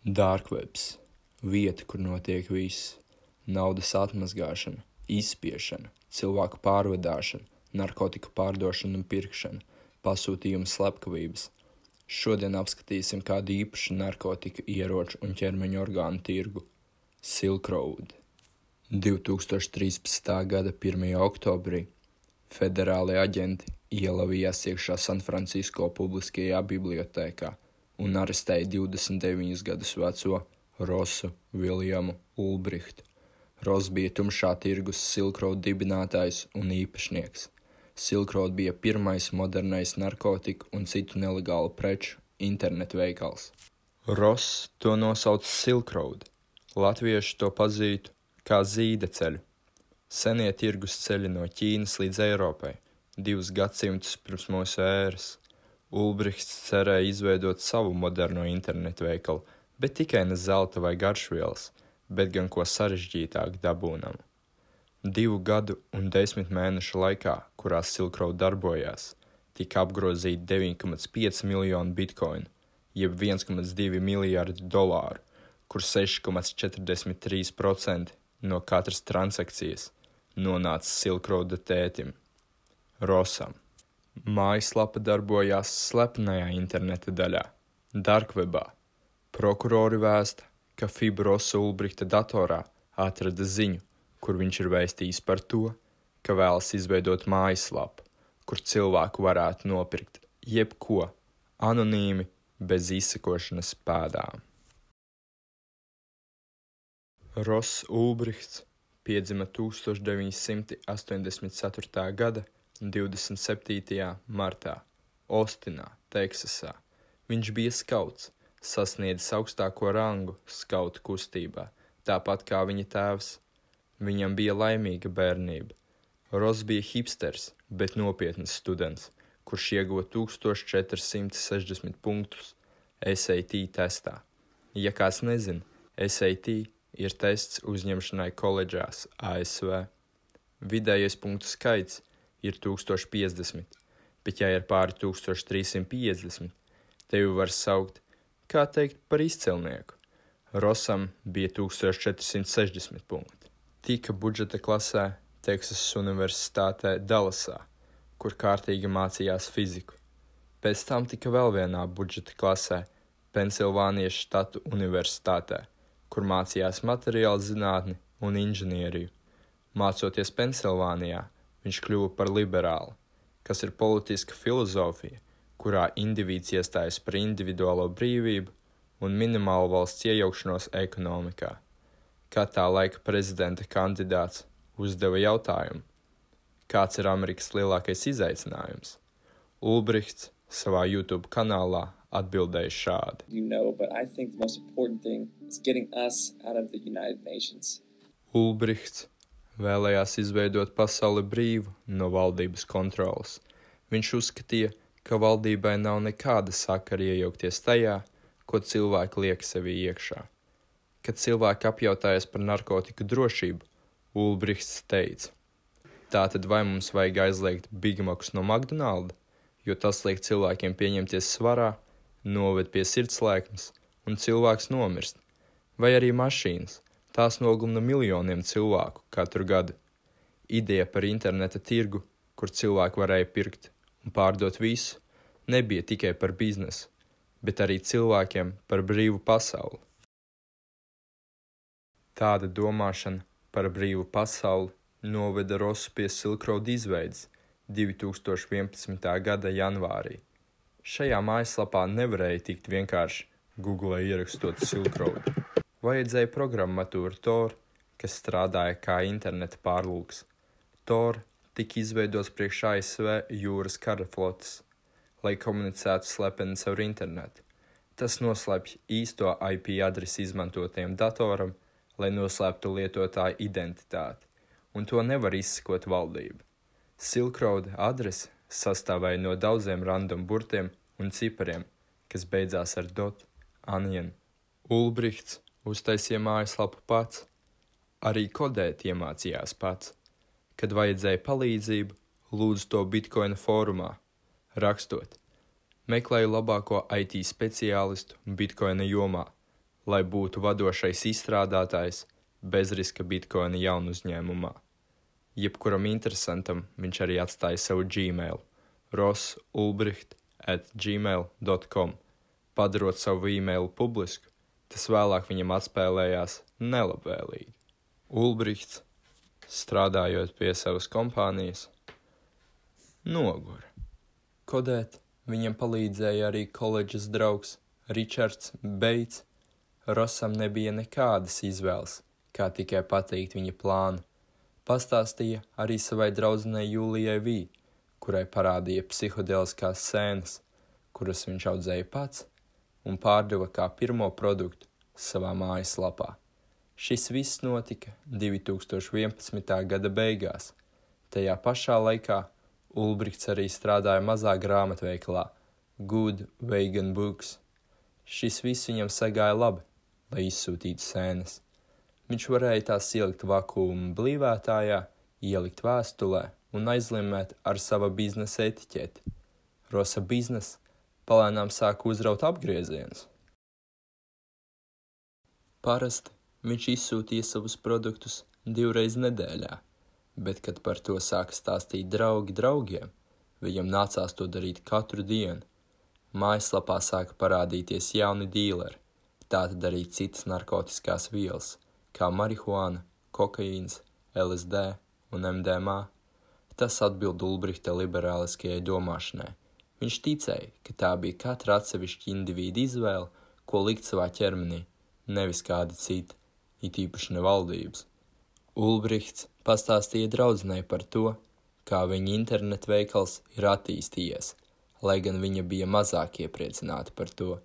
Darkwebs – vieta, kur notiek viss – naudas atmazgāšana, izspiešana, cilvēku pārvadāšana, narkotiku pārdošana un pirkšana, pasūtījumu slepkavības. Šodien apskatīsim kādu īpašu narkotiku, ieroču un ķermeņa orgānu tirgu – Silk Road. 2013. gada 1. oktobrī federālie aģenti ielavījās iekšā Sanfrancisko publiskajā bibliotēkā un arestēja 29 gadus veco Rosu Viljamu Ulbrihtu. Ross bija tumšā tirgus Silk Road dibinātājs un īpašnieks. Silk Road bija pirmais modernais narkotiku un citu nelegālu preču internetu veikals. Ross to nosauca Silk Road. Latvieši to pazītu kā zīdeceļu. Senie tirgus ceļi no Ķīnas līdz Eiropai, 2 gadsimtus pirms mūsu ēras. Ulbrihts cerēja izveidot savu moderno internetu veikalu, bet tikai ne zelta vai garšvielas, bet gan ko sarežģītāk dabūnamu. 2 gadu un 10 mēnešu laikā, kurās Silk Road darbojās, tika apgrozīti 9,5 miljonu bitkoinu, jeb 1,2 miljardi dolāru, kur 6,43% no katras transakcijas nonāca Silk Road tētim, Rossam. Mājaslapa darbojās slepenajā interneta daļā, Darkwebā. Prokurori vēsta, ka FIB Rossa Ulbrihta datorā atrada ziņu, kur viņš ir vēstījis par to, ka vēlas izveidot mājaslapu, kur cilvēku varētu nopirkt jebko, anonīmi, bez izsekošanas pēdām. Ross Ulbrihts piedzima 1984. gada 27. martā, Ostinā, Teksasā. Viņš bija skauts, sasniedzis augstāko rangu skautu kustībā, tāpat kā viņa tēvs. Viņam bija laimīga bērnība. Ross bija hipsters, bet nopietns students, kurš ieguva 1460 punktus SAT testā. Ja kāds nezin, SAT ir tests uzņemšanai koledžās ASV. Vidējais punktu skaits ir 1050, bet ja ir pāri 1350, tevi var saukt, kā teikt, par izcilnieku. Rossam bija 1460 punkti. Tika budžeta klasē Teksasas Universitātē Dallasā, kur kārtīgi mācījās fiziku. Pēc tam tika vēl vienā budžeta klasē Pensilvānijas štatu universitātē, kur mācījās materiālu zinātni un inženieriju. Mācoties Pensilvānijā, viņš kļuva par liberāli, kas ir politiska filozofija, kurā indivīds iestājas par individuālo brīvību un minimālu valsts iejaukšanos ekonomikā. Kā tā laika prezidenta kandidāts uzdeva jautājumu, kāds ir Amerikas lielākais izaicinājums? Ulbrihts savā YouTube kanālā atbildēja šādi. But I think the most important thing is getting us out of the United Nations. Ulbrihts vēlējās izveidot pasauli brīvu no valdības kontrolas. Viņš uzskatīja, ka valdībai nav nekāda sakara iejaukties tajā, ko cilvēki liek sevī iekšā. Kad cilvēki apjautājas par narkotiku drošību, Ulbrihts teica: tātad vai mums vajag aizliegt Bigmakus no McDonalda, jo tas liek cilvēkiem pieņemties svarā, noved pie sirdslēkmes un cilvēks nomirst, vai arī mašīnas, tās noglumina miljoniem cilvēku katru gadu. Ideja par interneta tirgu, kur cilvēki varēja pirkt un pārdot visu, nebija tikai par biznesu, bet arī cilvēkiem par brīvu pasauli. Tāda domāšana par brīvu pasauli noveda Rossu pie Silk Road izveides 2011. gada janvārī. Šajā mājaslapā nevarēja tikt vienkārši Googlē ierakstot Silk Road. Vajadzēja programmatūru Tor, kas strādāja kā interneta pārlūks. Tor tika izveidots priekš ASV jūras kara flotes, lai komunicētu slepeni caur internetu. Tas noslēpj īsto IP adresi izmantotiem datoram, lai noslēptu lietotāju identitāti, un to nevar izsekot valdība. Silk Road adrese sastāvēja no daudziem random burtiem un cipariem, kas beidzās ar .onion. Ulbrihts uztaisīja mājaslapu pats, arī kodēt iemācījās pats. Kad vajadzēja palīdzību, lūdzu to Bitcoina fórumā, rakstot: meklēju labāko IT speciālistu Bitcoina jomā, lai būtu vadošais izstrādātājs bezriska bitkoina jaunu uzņēmumā. Jebkuram interesantam viņš arī atstāja savu Gmail rossulbricht@gmail.com. Padarot savu e-mailu publisku, tas vēlāk viņam atspēlējās nelabvēlīgi. Ulbrichts, strādājot pie savas kompānijas, nogura. Kodēt viņam palīdzēja arī koledžas draugs Ričards Beits. Rossam nebija nekādas izvēles, kā tikai pateikt viņa plānu. Pastāstīja arī savai draudzenei Jūlijai Vī, kurai parādīja psihodeliskās scēnas, kuras viņš audzēja pats un pārdeva kā pirmo produktu savā mājaslapā. Šis viss notika 2011. gada beigās. Tajā pašā laikā Ulbrichts arī strādāja mazā grāmatveikalā Good Vegan Books. Šis viss viņam sagāja labi, lai izsūtītu scēnas. Viņš varēja tās ielikt vakuuma blīvētājā, ielikt vēstulē un aizlimēt ar sava biznesa etiķeti. Rossa biznesa palēnām sāka uzraut apgriezienus. Parasti viņš izsūtīja savus produktus 2 reizes nedēļā, bet, kad par to sāka stāstīt draugi draugiem, viņam nācās to darīt katru dienu. Mājaslapā sāka parādīties jauni dīleri, tātad arī citas narkotiskās vielas, kā marihuāna, kokaīns, LSD un MDMA. Tas atbild Ulbrichta liberāliskajai domāšanai. Viņš ticēja, ka tā bija katra atsevišķa indivīda izvēle, ko likt savā ķermenī, nevis kādi citi, it īpaši ne valdības. Ulbrichts pastāstīja draudzenei par to, kā viņa internetveikals ir attīstījies, lai gan viņa bija mazāk iepriecināta par to.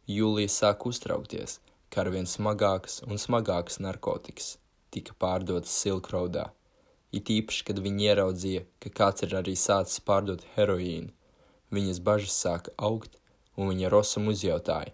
Jūlija sāka uztraukties, ka arvien smagākas un smagākas narkotikas tika pārdotas Silk Roadā. It īpaši, kad viņi ieraudzīja, ka kāds ir arī sācis pārdot heroīnu. Viņas bažas sāka augt, un viņa Rossam uzjautāja,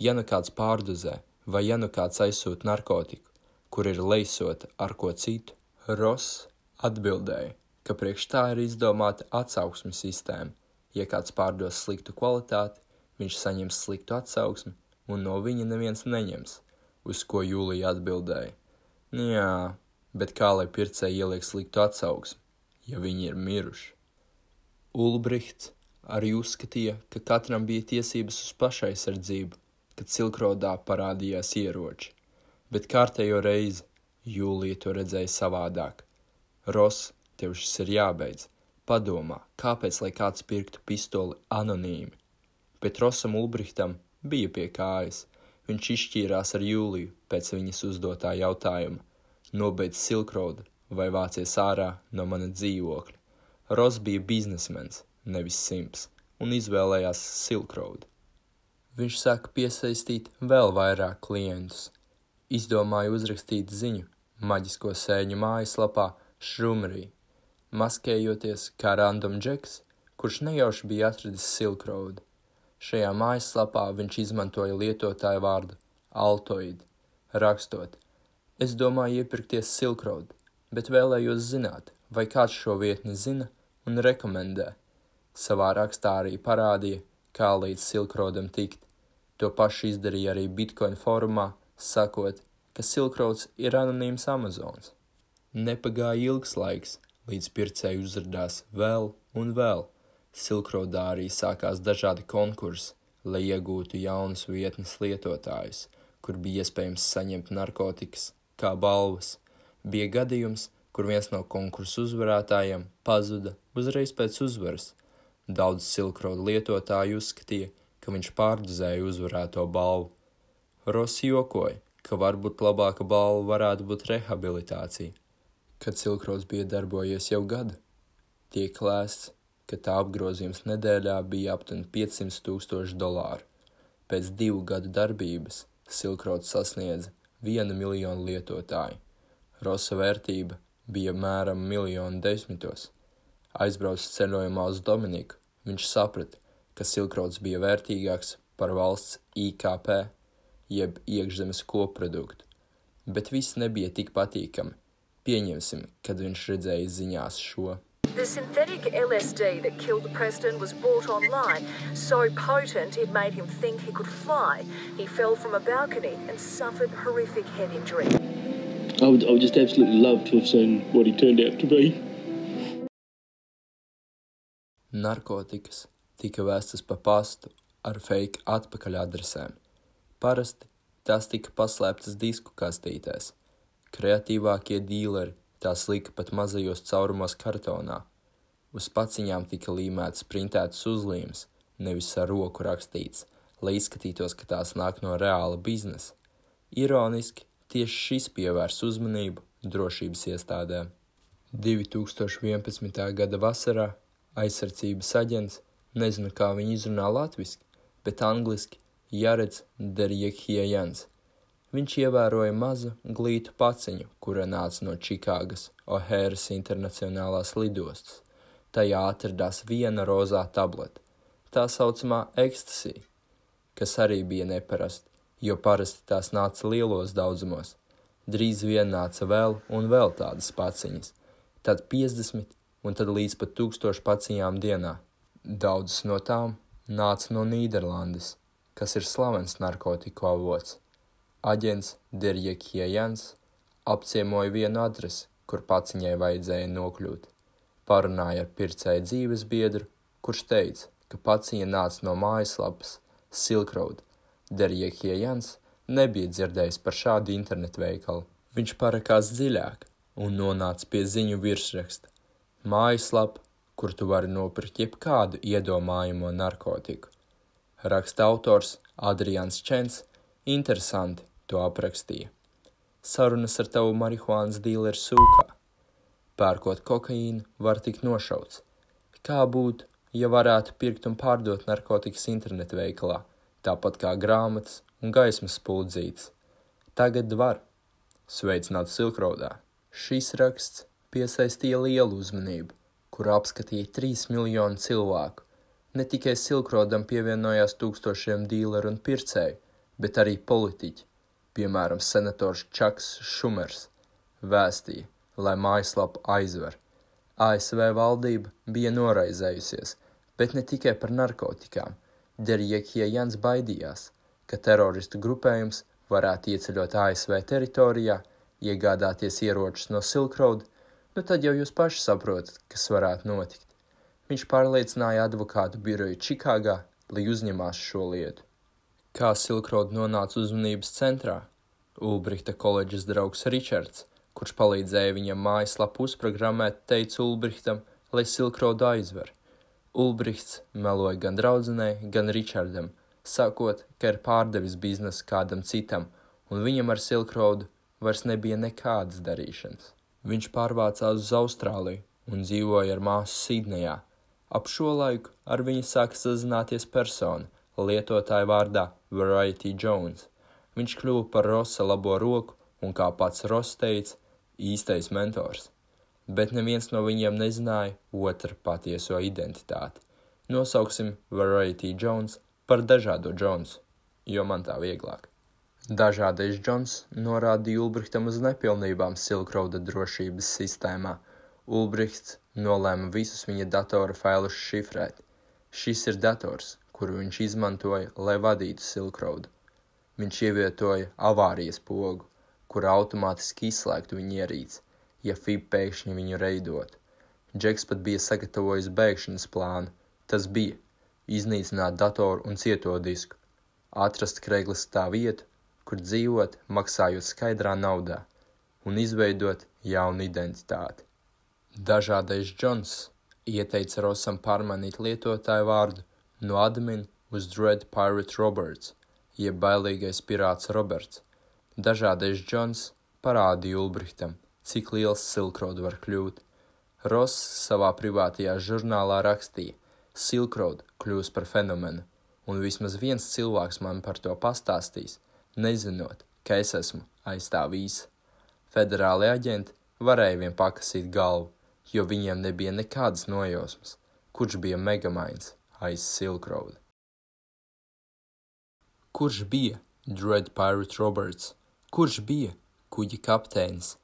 ja nu kāds pārdozē, vai ja nu kāds aizsūta narkotiku, kur ir leisota ar ko citu. Ross atbildēja, ka priekš tā ir izdomāta atsauksmes sistēma. Ja kāds pārdos sliktu kvalitāti, viņš saņems sliktu atsauksmi, un no viņa neviens neņems, uz ko Jūlija atbildēja. Jā, bet kā lai pircēji ieliek sliktu atsauksmi, ja viņi ir miruši? Ulbrichts arī uzskatīja, ka katram bija tiesības uz pašaizsardzību, kad Silk Roadā parādījās ieroči, bet kārtējo reizi Jūlija to redzēja savādāk. Ross, tev šis ir jābeidz. Padomā, kāpēc lai kāds pirktu pistoli anonīmi? Bet Rossam Ulbrichtam bija pie kājas. Viņš izšķīrās ar Jūliju pēc viņas uzdotā jautājuma. Nobeidz Silk Road vai vācies ārā no mana dzīvokļa. Ross bija biznesmens, nevis simps, un izvēlējās Silk Road. Viņš sāka piesaistīt vēl vairāk klientus. Izdomāja uzrakstīt ziņu maģisko sēņu mājaslapā Shroomery, maskējoties kā Random Jacks, kurš nejauši bija atradis Silk Road. Šajā mājaslapā viņš izmantoja lietotāju vārdu Altoid, rakstot: Es domāju iepirkties Silk Road, bet vēlējos zināt, vai kāds šo vietni zina un rekomendē. Savā rakstā arī parādīja, kā līdz Silk Roadam tikt. To pašu izdarīja arī Bitcoin forumā, sakot, ka Silk Roads ir anonīms Amazons. Nepagāja ilgs laiks, līdz pircēji uzrādās vēl un vēl. Silk Roadā arī sākās dažādi konkursi, lai iegūtu jaunus vietnes lietotājus, kur bija iespējams saņemt narkotikas kā balvas. Bija gadījums, kur viens no konkursu uzvarētājiem pazuda uzreiz pēc uzvaras. Daudz Silk Road lietotāju uzskatīja, ka viņš pārdozēja uzvarēto balvu. Ross jokoja, ka varbūt labāka balva varētu būt rehabilitācija. Kad Silk Roads bija darbojies jau gadu, tiek lēsts, ka tā apgrozījums nedēļā bija aptuveni $500,000. Pēc 2 gadu darbības Silk Roads sasniedza 1 miljonu lietotāju. Rossa vērtība bija mēram 1,10 miljonu. Aizbraucis ceļojumā uz Dominiku, viņš saprata, ka Silk Roads bija vērtīgāks par valsts IKP, jeb iekšzemes koproduktu. Bet viss nebija tik patīkami. Pieņemsim, kad viņš redzēja ziņās šo. The synthetic LSD that killed Preston was bought online, so potent it made him think he could fly. He fell from a balcony and suffered horrific head injury. I would just absolutely love to have seen what he turned out to be. Narkotikas tika vēstas pa pastu ar fake atpakaļ adresēm. Parasti tās tika paslēptas disku kastītēs. Kreatīvākie dīleri tās lika pat mazajos caurumos kartonā. Uz paciņām tika līmētas printētas uzlīmes, nevis ar roku rakstīts, lai izskatītos, ka tās nāk no reāla biznesa. Ironiski, tieši šis pievērs uzmanību drošības iestādēm. 2011. gada vasarā aizsardzības aģents, nezinu kā viņu izrunā latviski, bet angliski Jaredz Derjekhjejans. Viņš ievēroja mazu, glītu paciņu, kura nāca no Čikāgas O'Hare's internacionālās lidostas. Tajā atradās viena rozā tablete, tā saucamā ecstasy, kas arī bija neparasti, jo parasti tās nāca lielos daudzumos. Drīz vien nāca vēl un vēl tādas paciņas, tad 50 un tad līdz pat 1000 paciņām dienā. Daudzas no tām nāca no Nīderlandes, kas ir slavens narkotiku avots. Aģents Derjekhjejans apciemoja vienu adresi, kur paciņai vajadzēja nokļūt. Parunāja ar pircēju dzīves biedru, kurš teica, ka paciņa nāca no mājaslapas Silk Road. Derjekhjejans nebija dzirdējis par šādu internetu veikalu. Viņš parakās dziļāk un nonāca pie ziņu virsraksta. Mājaslapa, kur tu vari nopirkt jebkādu iedomājamo narkotiku. Raksta autors Adrians Čens interesanti to aprakstīja. Sarunas ar tavu marihuānas dīleri sūkā. Pērkot kokaīnu var tikt nošauts. Kā būtu, ja varētu pirkt un pārdot narkotikas internetu veikalā, tāpat kā grāmatas un gaismas spuldzītes? Tagad var. Sveicināts Silk Roadā. Šis raksts piesaistīja lielu uzmanību, kuru apskatīja 3 miljoni cilvēku. Ne tikai Silk Roadam pievienojās tūkstošiem dīleru un pircēju, bet arī politiķi, piemēram, senators Čaks Šumers, vēstīja, lai mājaslapu aizver. ASV valdība bija noraizējusies, bet ne tikai par narkotikām. Derjekhjejans baidījās, ka teroristu grupējums varētu ieceļot ASV teritorijā, iegādāties ieročus no Silk Road, tad jau jūs paši saprotat, kas varētu notikt. Viņš pārliecināja advokātu biroju Čikāgā, lai uzņemās šo lietu. Kā Silk Road nonāca uzmanības centrā? Ulbrihta koledžas draugs Ričards, kurš palīdzēja viņam mājaslapu uzprogrammēt, teica Ulbrihtam, lai Silk Road aizver. Ulbrihts meloja gan draudzenei, gan Ričardam, sakot, ka ir pārdevis biznesu kādam citam, un viņam ar Silk Road vairs nebija nekādas darīšanas. Viņš pārvācās uz Austrāliju un dzīvoja ar māsu Sidnejā. Ap šo laiku ar viņu sāka sazināties persona, lietotāja vārdā Variety Jones. Viņš kļuva par Rossa labo roku un, kā pats Ross teica, īstais mentors. Bet neviens no viņiem nezināja otra patieso identitāti. Nosauksim Variety Jones par dažādo Jones, jo man tā vieglāk. Dažādais Jones norādīja Ulbrichtam uz nepilnībām Silk Roada drošības sistēmā. Ulbrichts nolēma visus viņa datora failus šifrēt. Šis ir dators, kuru viņš izmantoja, lai vadītu Silk Roadu. Viņš ievietoja avārijas pogu, kura automātiski izslēgtu viņa ierīci, ja FIB pēkšņi viņu reidotu. Džeks pat bija sagatavojis bēgšanas plānu. Tas bija iznīcināt datoru un cieto disku, atrast kreiglistā vietu, kur dzīvot, maksājot skaidrā naudā, un izveidot jaunu identitāti. Dažādais Džons ieteica Rossam pārmainīt lietotāju vārdu no admin uz Dread Pirate Roberts, jeb bailīgais pirāts Roberts. Dažādais Džons parādīja Ulbrichtam, cik liels Silk Road var kļūt. Ross savā privātajā žurnālā rakstīja, Silk Road kļūs par fenomenu, un vismaz viens cilvēks man par to pastāstīs, nezinot, ka es esmu aiz tā visa. Federāli aģenti varēja vien pakasīt galvu, jo viņiem nebija nekādas nojausmas, kurš bija megamains aiz Silk Road. Kurš bija Dread Pirate Roberts? Kurš bija kuģa kapteinis?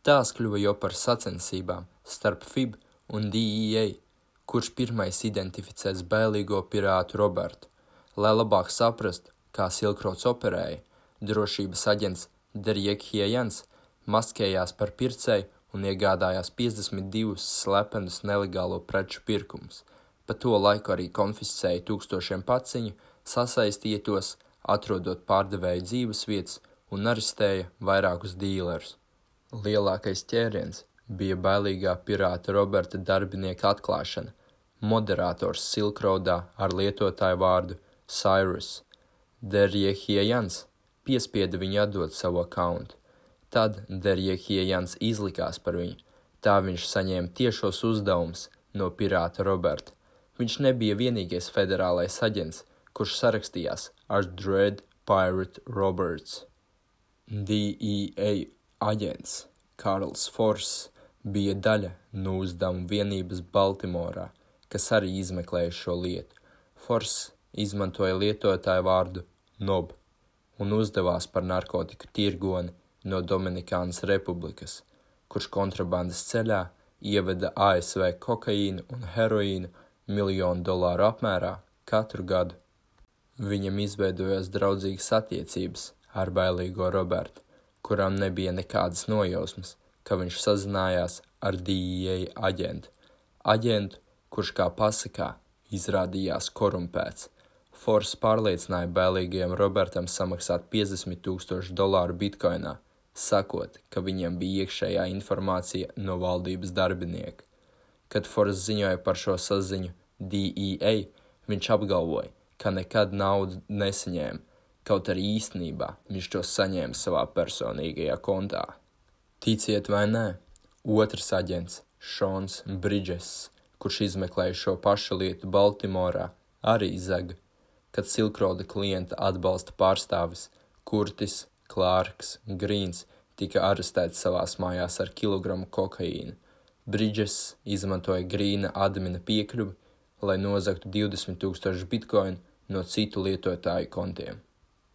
Tās kļuva jau par sacensībām starp FIB un DEA, kurš pirmais identificēs bailīgo pirātu Robertu. Lai labāk saprastu, kā Silk Roads operēja, drošības aģents Derrick Hiejans maskējās par pircēju un iegādājās 52 slepenus nelegālo preču pirkumus. Pa to laiku arī konfiscēja tūkstošiem paciņu, sasaistīja tos, atrodot pārdevēju dzīvesvietas un arestēja vairākus dīlerus. Lielākais ķēriens bija bailīgā pirāta Roberta darbinieka atklāšana. Moderators Silk Roadā ar lietotāju vārdu Cyrus. Derrick Hiejans piespieda viņu atdot savu akkauntu. Tad Derrick Hiejans izlikās par viņu. Tā viņš saņēma tiešos uzdevumus no pirāta Roberta. Viņš nebija vienīgais federālais aģents, kurš sarakstījās ar Dread Pirate Roberts. DEA aģents Karls Forss bija daļa no uzdevumu vienības Baltimorā, kas arī izmeklēja šo lietu. Forss izmantoja lietotāju vārdu Nob un uzdevās par narkotiku tirgoni no Dominikānas Republikas, kurš kontrabandas ceļā ieveda ASV kokaīnu un heroīnu $1 miljonu apmērā katru gadu. Viņam izveidojās draudzīgas attiecības ar bailīgo Robertu, kuram nebija nekādas nojausmas, ka viņš sazinājās ar DEA aģentu, kurš kā pasakā izrādījās korumpēts. Forss pārliecināja bailīgajam Robertam samaksāt $50,000 bitkoinā, sakot, ka viņam bija iekšējā informācija no valdības darbinieka. Kad Forss ziņoja par šo saziņu DEA, viņš apgalvoja, ka nekad naudu nesaņēma, kaut arī īstenībā viņš to saņēma savā personīgajā kontā. Ticiet vai nē, otrs aģents, Šons Bridges, kurš izmeklēja šo pašu lietu Baltimorā, arī zaga, kad Silk Roada klienta atbalsta pārstāvis Kurtis Klārks Grīns tika arestēts savās mājās ar kilogramu kokaīnu. Bridges izmantoja Grīna admina piekļuvi, lai nozagtu 20,000 bitkoinu no citu lietotāju kontiem.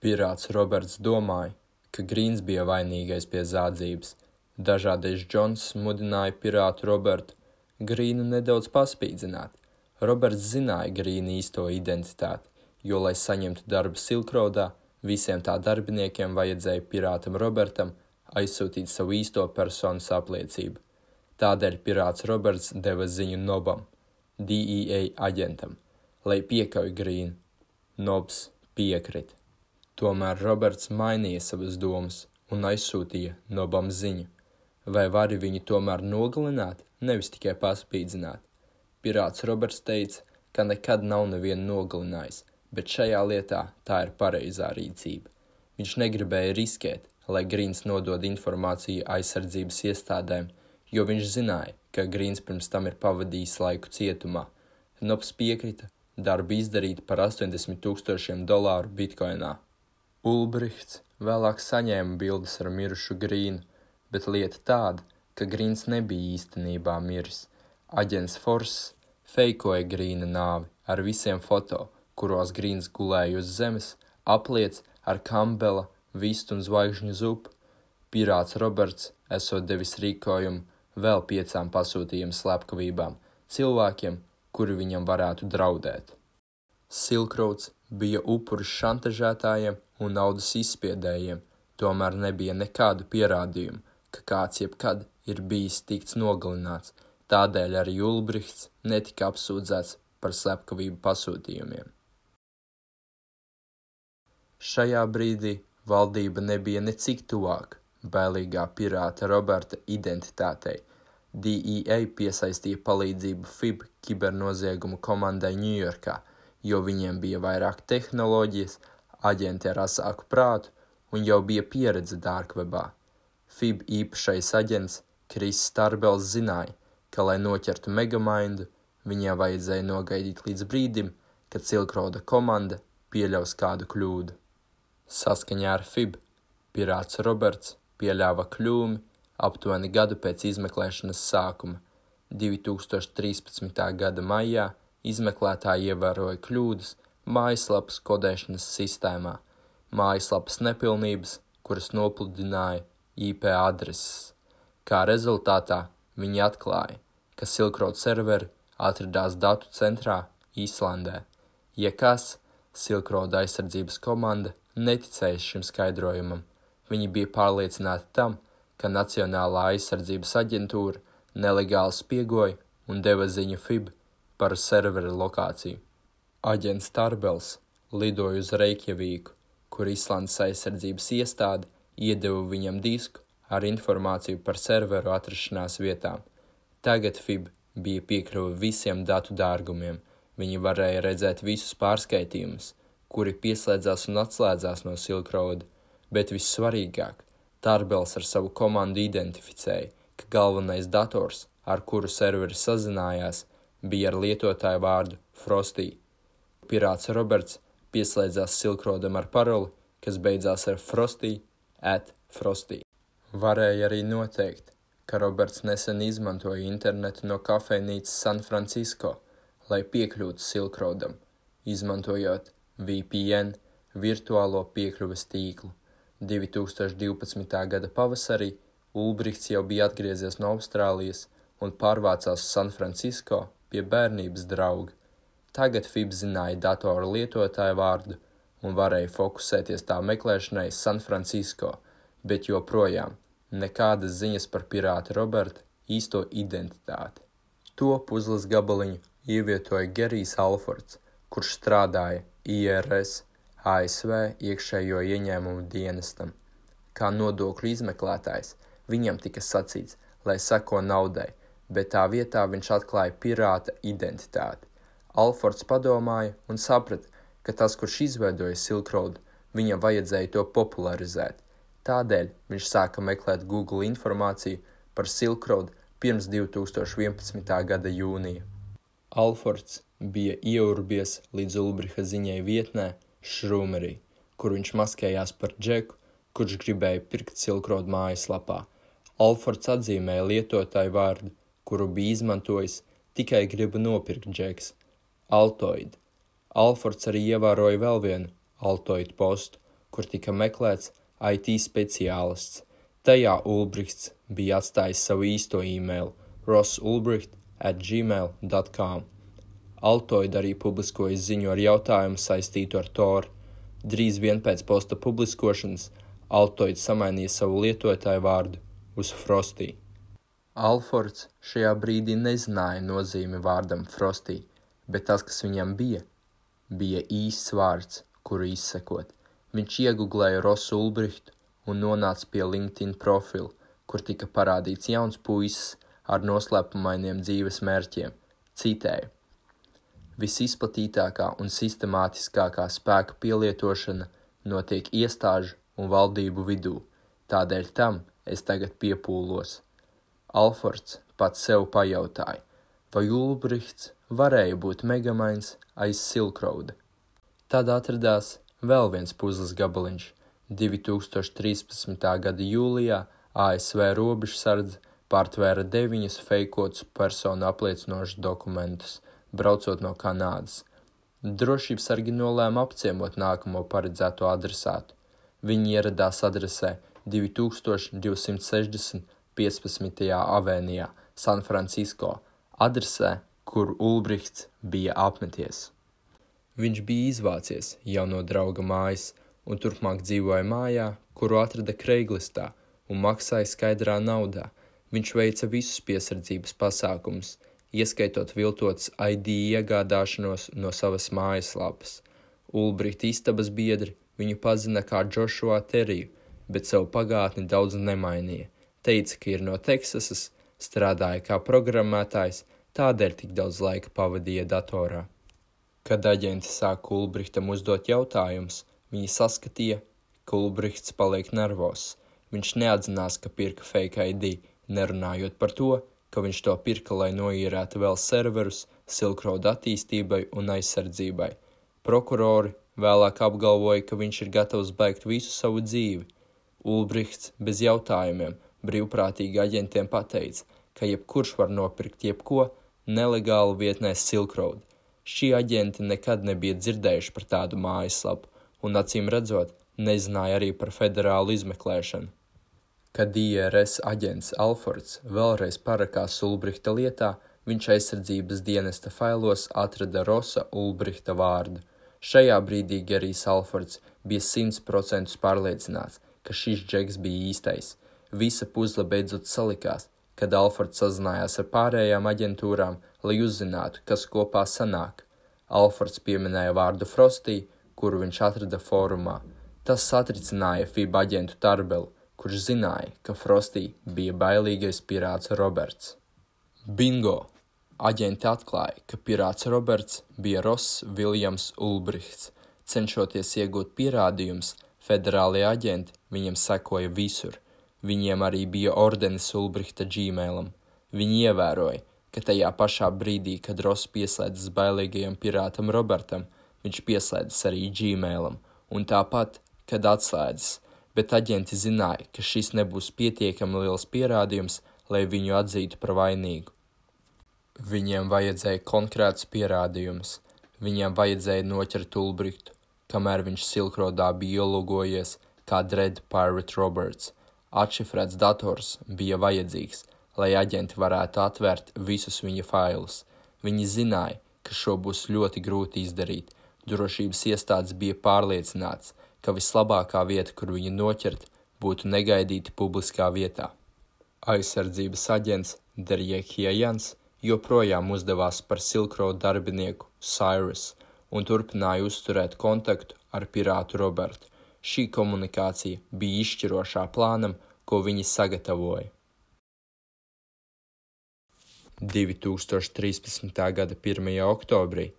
Pirāts Roberts domāja, ka Grīns bija vainīgais pie zādzības. Dažādais Džons mudināja pirātu Robertu Grīnu nedaudz paspīdzināt. Roberts zināja Grīna īsto identitāti, jo, lai saņemtu darbu Silk Roadā, visiem tā darbiniekiem vajadzēja pirātam Robertam aizsūtīt savu īsto personas apliecību. Tādēļ pirāts Roberts deva ziņu Nobam, DEA aģentam, lai piekauj Grīnu. Nobs piekrita. Tomēr Roberts mainīja savas domas un aizsūtīja Nobam ziņu. Vai vari viņu tomēr nogalināt, nevis tikai paspīdzināt? Pirāts Roberts teica, ka nekad nav nevienu nogalinājis, bet šajā lietā tā ir pareizā rīcība. Viņš negribēja riskēt, lai Grīns nodod informāciju aizsardzības iestādēm, jo viņš zināja, ka Grīns pirms tam ir pavadījis laiku cietumā. Nobs piekrita darbu izdarīt par $80,000 bitkoinā. Ulbrichts vēlāk saņēma bildes ar mirušu Grīnu, bet lieta tāda, ka Grīns nebija īstenībā miris. Aģents Forss feikoja Grīna nāvi ar visiem foto, kuros Grīns gulēja uz zemes, apliec ar Kambela, vistu un zvaigžņu zupu. Pirāts Roberts esot devis rīkojumu vēl 5 pasūtījumu slepkavībām cilvēkiem, kuri viņam varētu draudēt. Silk Roads bija upuris šantažētājiem un naudas izspiedējiem, tomēr nebija nekādu pierādījumu, ka kāds jebkad ir bijis tikts nogalināts, tādēļ arī Ulbrichts netika apsūdzēts par slepkavību pasūtījumiem. Šajā brīdī valdība nebija necik tuvāk bailīgā pirāta Roberta identitātei. DEA piesaistīja palīdzību FIB kibernoziegumu komandai Ņujorkā, jo viņiem bija vairāk tehnoloģijas, aģenti ar asāku prātu un jau bija pieredze darkwebā. FIB īpašais aģents Kris Starbels zināja, ka, lai noķertu Megamindu, viņiem vajadzēja nogaidīt līdz brīdim, kad Silk Roada komanda pieļaus kādu kļūdu. Saskaņā ar FIB, pirāts Roberts pieļāva kļūmi aptuveni gadu pēc izmeklēšanas sākuma. 2013. gada maijā izmeklētāji ievēroja kļūdas mājaslapas kodēšanas sistēmā, mājaslapas nepilnības, kuras nopludināja IP adreses. Kā rezultātā viņi atklāja, ka Silk Road serveri atradās datu centrā Īslandē. Ja kas, Silk Road aizsardzības komanda neticēja šim skaidrojumam. Viņi bija pārliecināti tam, ka Nacionālā aizsardzības aģentūra nelegāli spiegoja un deva ziņu FIB par servera lokāciju. Aģents Tarbels lidoja uz Reikjavīku, kur Islandes aizsardzības iestāde iedeva viņam disku ar informāciju par serveru atrašanās vietām. Tagad FIB bija piekļuve visiem datu dārgumiem. Viņi varēja redzēt visus pārskaitījumus, kuri pieslēdzās un atslēdzās no Silk Road, bet vissvarīgāk, Tarbels ar savu komandu identificēja, ka galvenais dators, ar kuru serveri sazinājās, bija ar lietotāju vārdu Frosty. Pirāts Roberts pieslēdzās Silk Roadam ar paroli, kas beidzās ar Frosty. Varēja arī noteikt, ka Roberts nesen izmantoja internetu no kafejnīcas San Francisco, lai piekļūtu Silk Roadam, izmantojot VPN virtuālo piekļuves tīklu. 2012. gada pavasarī Ulbrichts jau bija atgriezies no Austrālijas un pārvācās uz San Francisco pie bērnības drauga. Tagad FIB zināja datora lietotāju vārdu un varēja fokusēties tā meklēšanai San Francisco, bet joprojām nekādas ziņas par pirāta Roberta īsto identitāti. To puzles gabaliņu ievietoja Gerijs Alfords, kurš strādāja IRS ASV iekšējo ieņēmumu dienestam. Kā nodokļu izmeklētājs, viņam tika sacīts, lai seko naudai, bet tā vietā viņš atklāja pirāta identitāti. Alfords padomāja un saprata, ka tas, kurš izveidoja Silk Road, viņam vajadzēja to popularizēt. Tādēļ viņš sāka meklēt Google informāciju par Silk Road pirms 2011. gada jūnija. Alfords bija ieurbies līdz Ulbricha ziņai vietnē Shroomery, kur viņš maskējās par Džeku, kurš gribēja pirkt Silk Road mājaslapā. Alfords atzīmēja lietotāju vārdu, kuru bija izmantojis, tikai griba nopirkt Džeks – Altoid. Alfords arī ievēroja vēl vienu Altoid postu, kur tika meklēts IT speciālists. Tajā Ulbrichts bija atstājis savu īsto e-mailu rossulbricht@gmail.com. Altoid arī publiskoja ziņu ar jautājumu saistītu ar Tor. Drīz vien pēc posta publiskošanas Altoid samainīja savu lietotāju vārdu uz Frosty. Alfords šajā brīdī nezināja nozīmi vārdam Frosty, bet tas, kas viņam bija īsts vārds, kuru izsekot. Viņš ieguglēja Rosu Ulbrichtu un nonāca pie LinkedIn profilu, kur tika parādīts jauns puisis ar noslēpumainiem dzīves mērķiem. Citēju: visizplatītākā un sistemātiskākā spēka pielietošana notiek iestāžu un valdību vidū, tādēļ tam es tagad piepūlos. Alfords pats sev pajautāja, vai Ulbrichts varēja būt megamains aiz Silk Roada. Tad atradās vēl viens puzles gabaliņš. 2013. gada jūlijā ASV robežsardze pārtvēra 9 feikotus personu apliecinošus dokumentus, braucot no Kanādas. Drošības sargi nolēma apciemot nākamo paredzēto adresātu. Viņi ieradās adresē 2260 15. avēnijā, San Francisco, adresē, kur Ulbrichts bija apmeties. Viņš bija izvācies jau no drauga mājas un turpmāk dzīvoja mājā, kuru atrada Craigslistā un maksāja skaidrā naudā. Viņš veica visus piesardzības pasākumus, ieskaitot viltotas ID iegādāšanos no savas mājaslapas. Ulbrichta istabas biedri viņu pazina kā Joshua Teriju, bet savu pagātni daudz nemainīja. Teica, ka ir no Teksasas, strādāja kā programmētājs, tādēļ tik daudz laika pavadīja datorā. Kad aģenti sāka Ulbrichtam uzdot jautājumus, viņi saskatīja, ka Ulbrichts paliek nervos. Viņš neatzinās, ka pirka fake ID, nerunājot par to, ka viņš to pirka, lai noīrētu vēl serverus Silk Road attīstībai un aizsardzībai. Prokurori vēlāk apgalvoja, ka viņš ir gatavs beigt visu savu dzīvi. Ulbrichts bez jautājumiem brīvprātīgi aģentiem pateica, ka jebkurš var nopirkt jebko nelegālu vietnē Silk Road. Šie aģenti nekad nebija dzirdējuši par tādu mājaslapu un, acīm redzot, nezināja arī par federālu izmeklēšanu. Kad IRS aģents Alfords vēlreiz parakās Ulbrichta lietā, viņš aizsardzības dienesta failos atrada Rosa Ulbrihta vārdu. Šajā brīdī Gerijs Alfords bija 100% pārliecināts, ka šis džeks bija īstais. Visa puzle beidzot salikās, kad Alfords sazinājās ar pārējām aģentūrām, lai uzzinātu, kas kopā sanāk. Alfords pieminēja vārdu Frostī, kuru viņš atrada fórumā. Tas satricināja FIB aģentu Tarbelu, kurš zināja, ka Frostī bija bailīgais pirāts Roberts. Bingo! Aģenti atklāja, ka pirāts Roberts bija Ross Viljams Ulbrihts. Cenšoties iegūt pierādījumus, federālie aģenti viņam sekoja visur. Viņiem arī bija ordenis Ulbrihta Gmailam. Viņi ievēroja, ka tajā pašā brīdī, kad Ross pieslēdzas bailīgajam pirātam Robertam, viņš pieslēdzas arī Gmailam, un tāpat, kad atslēdzas, bet aģenti zināja, ka šis nebūs pietiekami liels pierādījums, lai viņu atzītu par vainīgu. Viņiem vajadzēja konkrētus pierādījumus. Viņiem vajadzēja noķert Ulbrihtu, kamēr viņš Silkrodā bija ielūgojies kā Dread Pirate Roberts. Atšifrēts dators bija vajadzīgs, lai aģenti varētu atvērt visus viņa failus. Viņi zināja, ka šo būs ļoti grūti izdarīt. Drošības iestādes bija pārliecināts, ka vislabākā vieta, kur viņu noķert, būtu negaidīti publiskā vietā. Aizsardzības aģents Derjekijans joprojām uzdevās par Silkroad darbinieku Cyrus un turpināja uzturēt kontaktu ar pirātu Robertu. Šī komunikācija bija izšķirošā plānam, ko viņi sagatavoja. 2013. gada 1. oktobrī,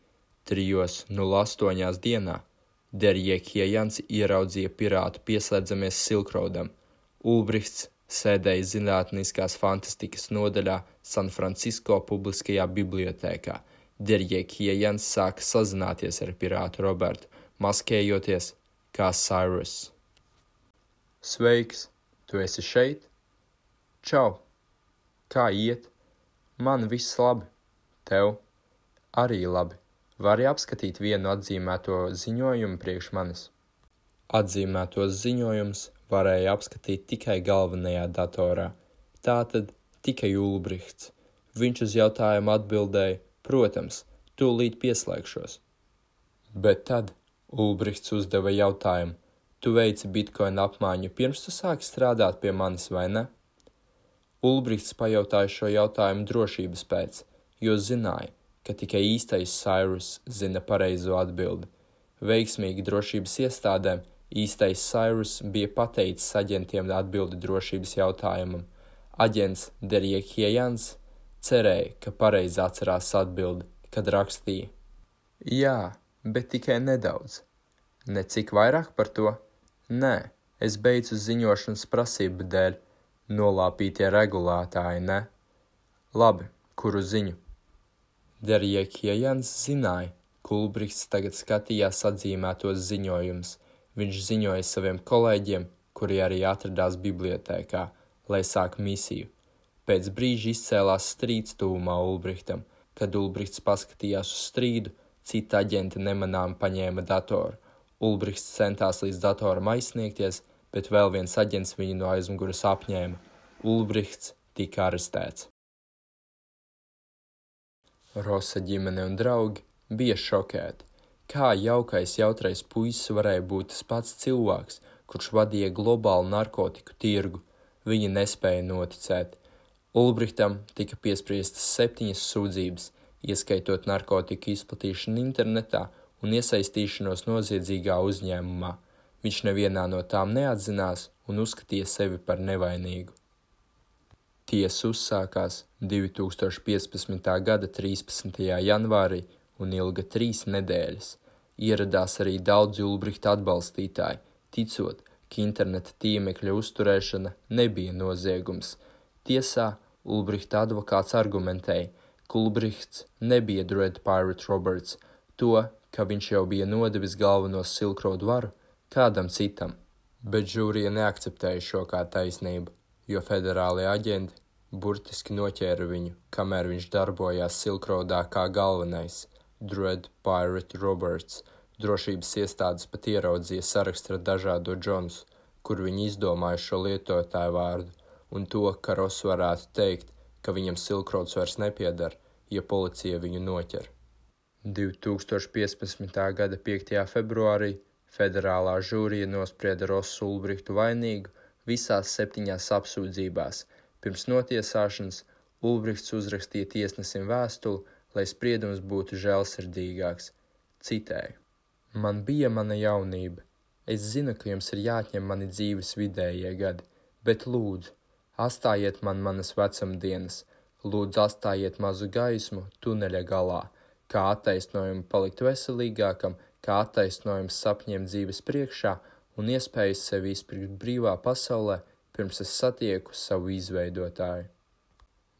3:08 dienā, Derjekijans ieraudzīja pirātu pieslēdzamies Silkroadam. Ulbrihts sēdēja zinātniskās fantastikas nodaļā San Francisco publiskajā bibliotēkā. Derjekijans sāka sazināties ar pirātu Robertu, maskējoties kā Cyrus. Sveiks, tu esi šeit? Čau! Kā iet? Man viss labi. Tev? Arī labi. Vari apskatīt vienu atzīmēto ziņojumu priekš manis? Atzīmētos ziņojumus varēja apskatīt tikai galvenajā datorā. Tātad tikai Ulbrihts. Viņš uz jautājumu atbildēja, protams, tūlīt pieslēgšos. Bet tad Ulbrihts uzdeva jautājumu, tu veici bitcoin apmaiņu pirms tu sāki strādāt pie manis, vai ne? Ulbrihts pajautāja šo jautājumu drošības pēc, jo zināja, ka tikai īstais Cyrus zina pareizo atbildi. Veiksmīgi drošības iestādēm īstais Cyrus bija pateicis aģentiem atbildi drošības jautājumam. Aģents Derjekijans cerēja, ka pareizi atcerās atbildi, kad rakstīja. Jā, bet tikai nedaudz. Necik vairāk par to? Nē, es beidzu ziņošanas prasību dēļ. Nolāpītie regulātāji, ne? Labi, kuru ziņu? Derjekijans zināja, ka Ulbrihts tagad skatījās atzīmētos ziņojumus. Viņš ziņoja saviem kolēģiem, kuri arī atradās bibliotēkā, lai sāk misiju. Pēc brīža izcēlās strīds tuvumā Ulbrihtam. Kad Ulbrihts paskatījās uz strīdu, cita aģenti nemanām paņēma datoru. Ulbrihts centās līdz datoram aizsniegties, bet vēl viens aģents viņu no aizmugures apņēma. Ulbrihts tika arestēts. Rosa ģimene un draugi bija šokēti. Kā jaukais jautrais puisis varēja būt tas pats cilvēks, kurš vadīja globālu narkotiku tirgu? Viņi nespēja noticēt. Ulbrihtam tika piespriestas 7 sūdzības, ieskaitot narkotiku izplatīšanu internetā un iesaistīšanos noziedzīgā uzņēmumā. Viņš nevienā no tām neatzinās un uzskatīja sevi par nevainīgu. Tiesa uzsākās 2015. gada 13. janvārī un ilga 3 nedēļas. Ieradās arī daudzi Ulbrihta atbalstītāji, ticot, ka interneta tīmekļa uzturēšana nebija noziegums. Tiesā Ulbrihta advokāts argumentēja, ka Ulbrihts nebija Dread Pirate Roberts, to, ka viņš jau bija nodevis galveno Silkroad varu kādam citam. Bet žūrija neakceptēja šo kā taisnību, jo federālie aģenti burtiski noķēra viņu, kamēr viņš darbojās Silkroadā kā galvenais Dread Pirate Roberts. Drošības iestādes pat ieraudzīja sarakstu ar dažādo Džonus, kur viņi izdomāja šo lietotāju vārdu, un to, ka Ross varētu teikt, ka viņam Silkroads vairs nepiedara, ja policija viņu noķer. 2015. gada 5. februārī federālā žūrija nosprieda Rosu Ulbrihtu vainīgu visās 7 apsūdzībās. Pirms notiesāšanas Ulbrihts uzrakstīja tiesnesim vēstuli, lai spriedums būtu žēlsirdīgāks. Citēju: Man bija mana jaunība. Es zinu, ka jums ir jāatņem mani dzīves vidējie gadi, bet lūdzu, atstājiet man manas vecumdienas, lūdzu atstājiet mazu gaismu tuneļa galā, kā attaisnojumu palikt veselīgākam, kā attaisnojums sapņiem dzīves priekšā un iespējas sevi izpirkt brīvā pasaulē, pirms es satieku savu izveidotāju.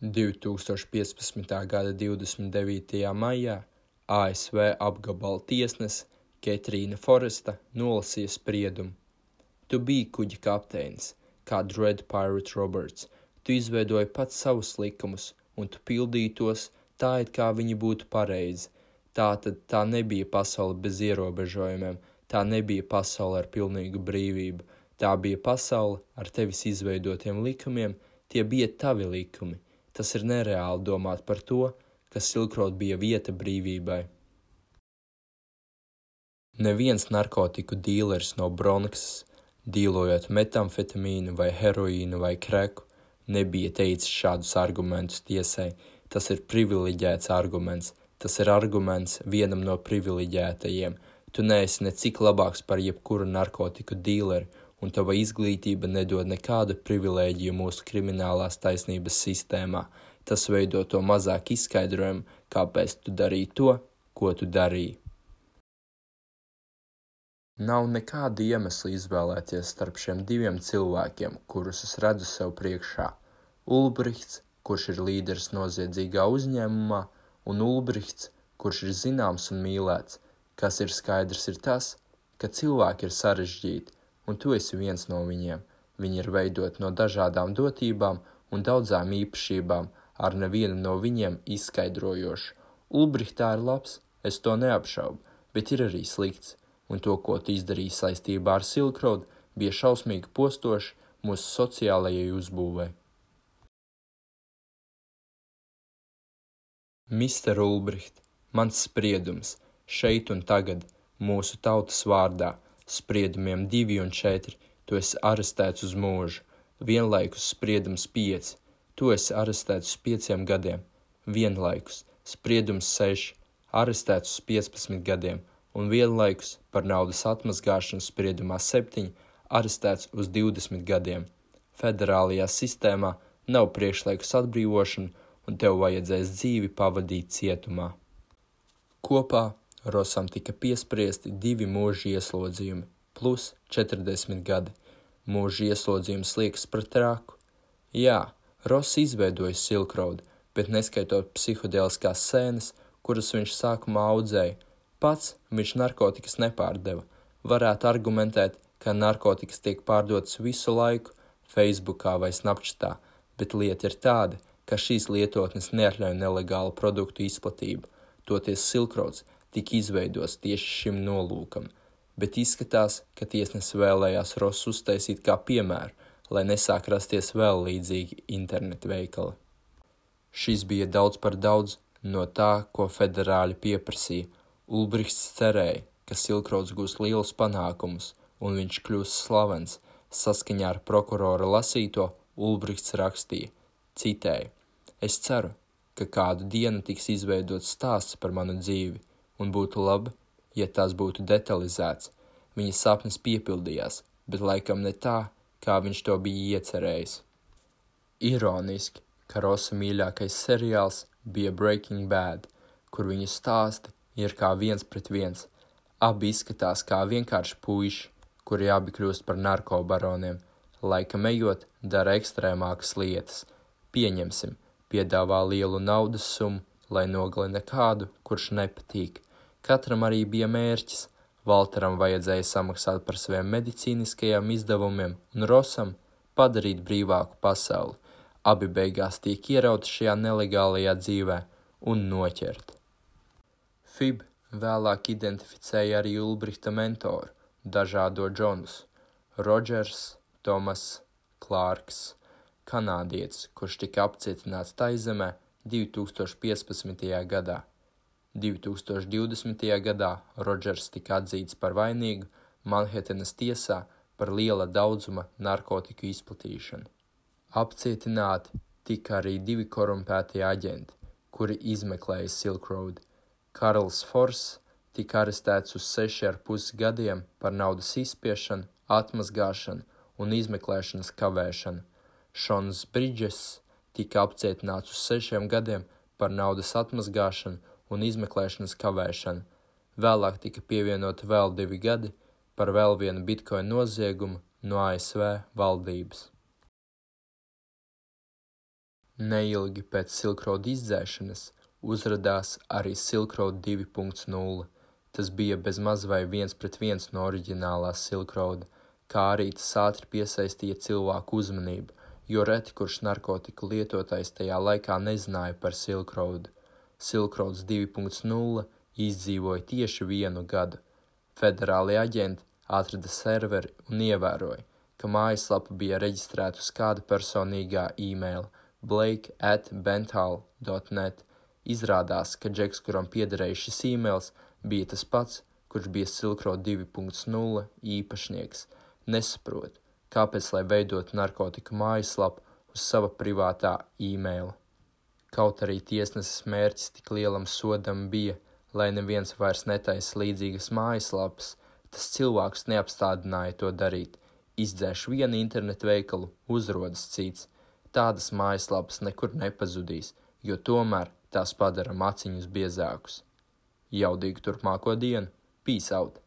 2015. gada 29. maijā ASV apgabala tiesnese Ketrīna Foresta nolasīja spriedumu. Tu biji kuģa kapteinis, kā Dread Pirate Roberts. Tu izveidoji pats savus likumus, un tu pildīji tos tā, it kā viņi būtu pareizi. Tātad tā nebija pasaule bez ierobežojumiem, tā nebija pasaule ar pilnīgu brīvību, tā bija pasaule ar tevis izveidotiem likumiem, tie bija tavi likumi. Tas ir nereāli domāt par to, ka Silk Road bija vieta brīvībai. Neviens narkotiku dīleris no Bronksas, dīlojot metamfetamīnu vai heroīnu vai kreku, nebija teicis šādus argumentus tiesai. Tas ir privileģēts arguments. Tas ir arguments vienam no privileģētajiem. Tu neesi necik labāks par jebkuru narkotiku dīleri, un tava izglītība nedod nekādu privilēģiju mūsu kriminālās taisnības sistēmā. Tas veido to mazāk izskaidrojumu, kāpēc tu darīji to, ko tu darīji. Nav nekāda iemesla izvēlēties starp šiem 2 cilvēkiem, kurus es redzu sev priekšā. Ulbrihts, kurš ir līderis noziedzīgā uzņēmumā, un Ulbrihts, kurš ir zināms un mīlēts. Kas ir skaidrs ir tas, ka cilvēki ir sarežģīti, un tu esi viens no viņiem. Viņi ir veidoti no dažādām dotībām un daudzām īpašībām, ar nevienu no viņiem izskaidrojošu. Ulbrihtā ir labs, es to neapšaubu, bet ir arī slikts. Un to, ko tu izdarīji saistībā ar Silk Road, bija šausmīgi postoši mūsu sociālajai uzbūvei. Mister Ulbricht, mans spriedums, šeit un tagad, mūsu tautas vārdā, spriedumiem 2 un 4, tu esi arestēts uz mūžu, vienlaikus spriedums 5, tu esi arestēts uz 5 gadiem, vienlaikus spriedums 6, arestēts uz 15 gadiem, un vienlaikus par naudas atmazgāšanu spriedumā 7 arestēts uz 20 gadiem. Federālajā sistēmā nav priekšlaikus atbrīvošana, un tev vajadzēs dzīvi pavadīt cietumā. Kopā Rosam tika piespriesti 2 mūža ieslodzījumi, plus 40 gadi. Mūža ieslodzījums liekas par traku. Jā, Ross izveidoja Silk Road, bet neskaitot psihodēliskās sēnes, kuras viņš sākumā audzēja, pats viņš narkotikas nepārdeva. Varētu argumentēt, ka narkotikas tiek pārdotas visu laiku, Facebookā vai Snapchatā, bet lieta ir tāda, ka šīs lietotnes neatļauj nelegālu produktu izplatību. Toties Silk Roads tika izveidots tieši šim nolūkam, bet izskatās, ka tiesnes vēlējās Rosu uztaisīt kā piemēru, lai nesāk rasties vēl līdzīgi internetu veikali. Šis bija daudz par daudz no tā, ko federāļi pieprasīja. Ulbrichts cerēja, ka Silk Roads gūs lielus panākumus, un viņš kļūs slavens. Saskaņā ar prokurora lasīto, Ulbrichts rakstīja, citēju: Es ceru, ka kādu dienu tiks izveidots stāsts par manu dzīvi, un būtu labi, ja tas būtu detalizēts. Viņa sapnis piepildījās, bet laikam ne tā, kā viņš to bija iecerējis. Ironiski, ka Rosa mīļākais seriāls bija Breaking Bad, kur viņa stāsti ir kā 1-1. Abi izskatās kā vienkārši puiši, kuri abi kļūst par narkobaroniem. Laikam ejot, dara ekstrēmākas lietas. Pieņemsim, piedāvā lielu naudas summu, lai nogalina kādu, kurš nepatīk. Katram arī bija mērķis. Valteram vajadzēja samaksāt par saviem medicīniskajiem izdevumiem un Rosam padarīt brīvāku pasauli. Abi beigās tiek ierauti šajā nelegālajā dzīvē un noķerti. FIB vēlāk identificēja arī Ulbrichta mentoru, dažādo Džonus, Rodžers, Tomas, Klārks, kanādietis, kurš tika apcietināts Taizemē 2015. gadā. 2020. gadā Rodžers tika atzīts par vainīgu Manhetanas tiesā par liela daudzuma narkotiku izplatīšanu. Apcietināti tika arī 2 korumpētie aģenti, kuri izmeklēja Silk Road. Karls Forss tika arestēts uz 6,5 gadiem par naudas izspiešanu, atmazgāšanu un izmeklēšanas kavēšanu. Šons Bridžess tika apcietināts uz 6 gadiem par naudas atmazgāšanu un izmeklēšanas kavēšanu. Vēlāk tika pievienoti vēl 2 gadi par vēl vienu bitcoin noziegumu no ASV valdības. Neilgi pēc Silk Road izdzēšanas uzradās arī Silk Road 2.0. Tas bija bezmaz vai 1-pret-1 no oriģinālās Silk Road, kā arī tas ātri piesaistīja cilvēku uzmanību, jo reti kurš narkotiku lietotājs tajā laikā nezināja par Silk Road. Silk Roads 2.0 izdzīvoja tieši 1 gadu. Federālie aģenti atrada serveri un ievēroja, ka mājaslapa bija reģistrēta uz kāda personīgā e-maila blake@benthall.net. Izrādās, ka Džeks, kuram piederēja šis e-mails, bija tas pats, kurš bija Silk Road 2.0 īpašnieks. Nesaprot, kāpēc lai veidot narkotiku mājaslapu uz sava privātā e-maila. Kaut arī tiesneses mērķis tik lielam sodam bija, lai neviens vairs netaisa līdzīgas mājaslapas, tas cilvēks neapstādināja to darīt. Izdzēš vienu internetu veikalu, uzrodas cits. Tādas mājaslapas nekur nepazudīs, jo tomēr tās padara maciņus biezākus. Jaudīgu turpmāko dienu! Peace out!